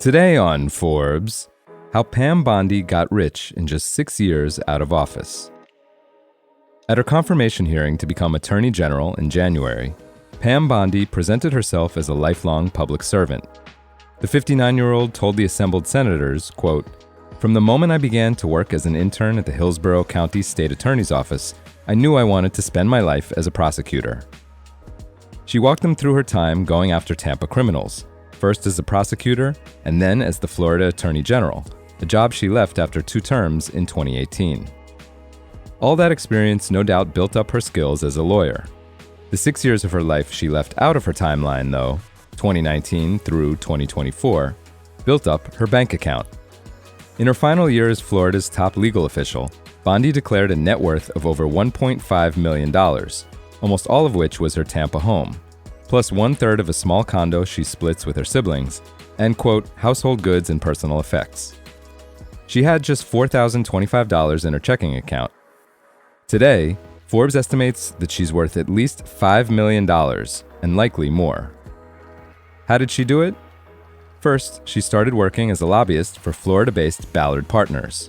Today on Forbes, how Pam Bondi got rich in just 6 years out of office. At her confirmation hearing to become Attorney General in January, Pam Bondi presented herself as a lifelong public servant. The 59-year-old told the assembled senators, quote, "From the moment I began to work as an intern at the Hillsborough County State Attorney's Office, I knew I wanted to spend my life as a prosecutor." She walked them through her time going after Tampa criminals, first as a prosecutor and then as the Florida Attorney General, a job she left after 2 terms in 2018. All that experience no doubt built up her skills as a lawyer. The 6 years of her life she left out of her timeline, though, 2019 through 2024, built up her bank account. In her final year as Florida's top legal official, Bondi declared a net worth of over $1.5 million, almost all of which was her Tampa home, plus 1/3 of a small condo she splits with her siblings, and, quote, household goods and personal effects. She had just $4,025 in her checking account. Today, Forbes estimates that she's worth at least $5 million, and likely more. How did she do it? First, she started working as a lobbyist for Florida-based Ballard Partners.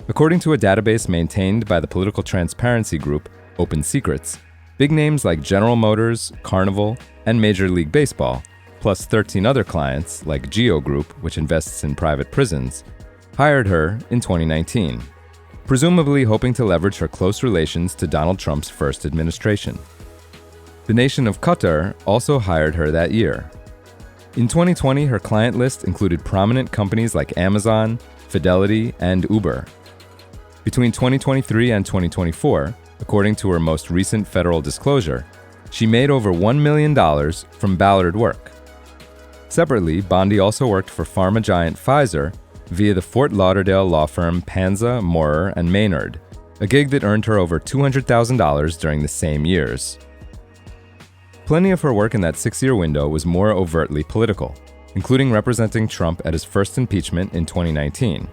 According to a database maintained by the political transparency group Open Secrets, big names like General Motors, Carnival, and Major League Baseball, plus 13 other clients like Geo Group, which invests in private prisons, hired her in 2019, presumably hoping to leverage her close relations to Donald Trump's first administration. The nation of Qatar also hired her that year. In 2020, her client list included prominent companies like Amazon, Fidelity, and Uber. Between 2023 and 2024, according to her most recent federal disclosure, she made over $1 million from Ballard work. Separately, Bondi also worked for pharma giant Pfizer via the Fort Lauderdale law firm Panza, Maurer & Maynard, a gig that earned her over $200,000 during the same years. Plenty of her work in that 6-year window was more overtly political, including representing Trump at his first impeachment in 2019.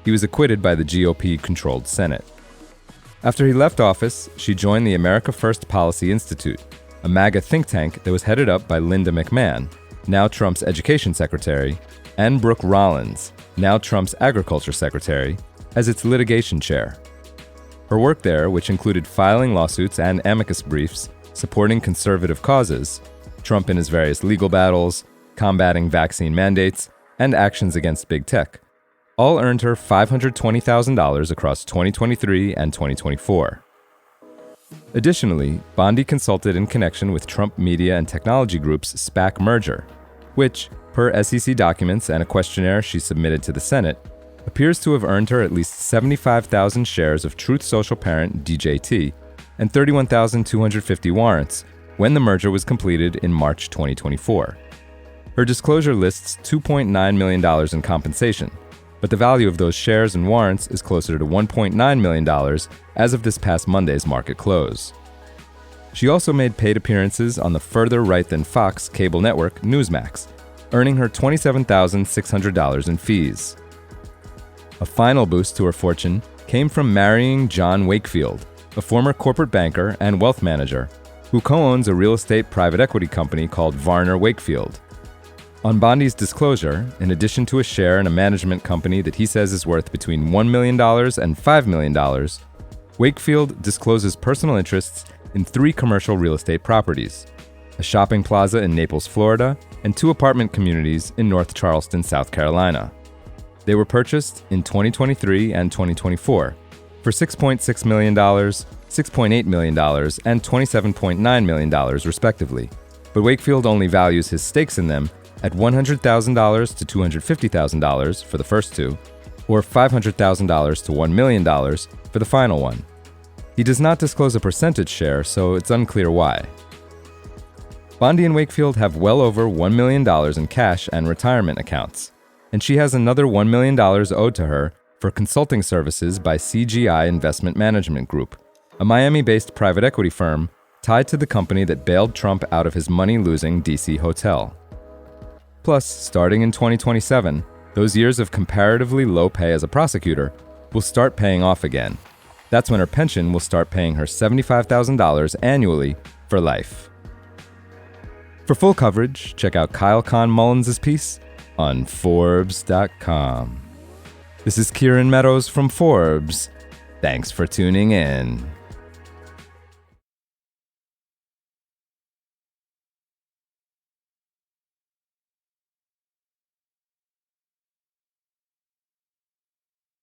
He was acquitted by the GOP-controlled Senate. After he left office, she joined the America First Policy Institute, a MAGA think tank that was headed up by Linda McMahon, now Trump's education secretary, and Brooke Rollins, now Trump's agriculture secretary, as its litigation chair. Her work there, which included filing lawsuits and amicus briefs supporting conservative causes, Trump in his various legal battles, combating vaccine mandates, and actions against big tech, all earned her $520,000 across 2023 and 2024. Additionally, Bondi consulted in connection with Trump Media and Technology Group's SPAC merger, which, per SEC documents and a questionnaire she submitted to the Senate, appears to have earned her at least 75,000 shares of Truth Social parent DJT and 31,250 warrants when the merger was completed in March 2024. Her disclosure lists $2.9 million in compensation, but the value of those shares and warrants is closer to $1.9 million as of this past Monday's market close. She also made paid appearances on the further right than Fox cable network Newsmax, earning her $27,600 in fees. A final boost to her fortune came from marrying John Wakefield, a former corporate banker and wealth manager, who co-owns a real estate private equity company called Varner Wakefield. On Bondi's disclosure, in addition to a share in a management company that he says is worth between $1 million and $5 million, Wakefield discloses personal interests in 3 commercial real estate properties, a shopping plaza in Naples, Florida, and 2 apartment communities in North Charleston, South Carolina. They were purchased in 2023 and 2024 for $6.6 million, $6.8 million, and $27.9 million, respectively, but Wakefield only values his stakes in them at $100,000 to $250,000 for the first 2, or $500,000 to $1 million for the final one. He does not disclose a percentage share, so it's unclear why. Bondi and Wakefield have well over $1 million in cash and retirement accounts, and she has another $1 million owed to her for consulting services by CGI Investment Management Group, a Miami-based private equity firm tied to the company that bailed Trump out of his money-losing DC hotel. Plus, starting in 2027, those years of comparatively low pay as a prosecutor will start paying off again. That's when her pension will start paying her $75,000 annually for life. For full coverage, check out Kyle Kahn Mullins' piece, on forbes.com. This is Kieran Meadows from Forbes. Thanks for tuning in.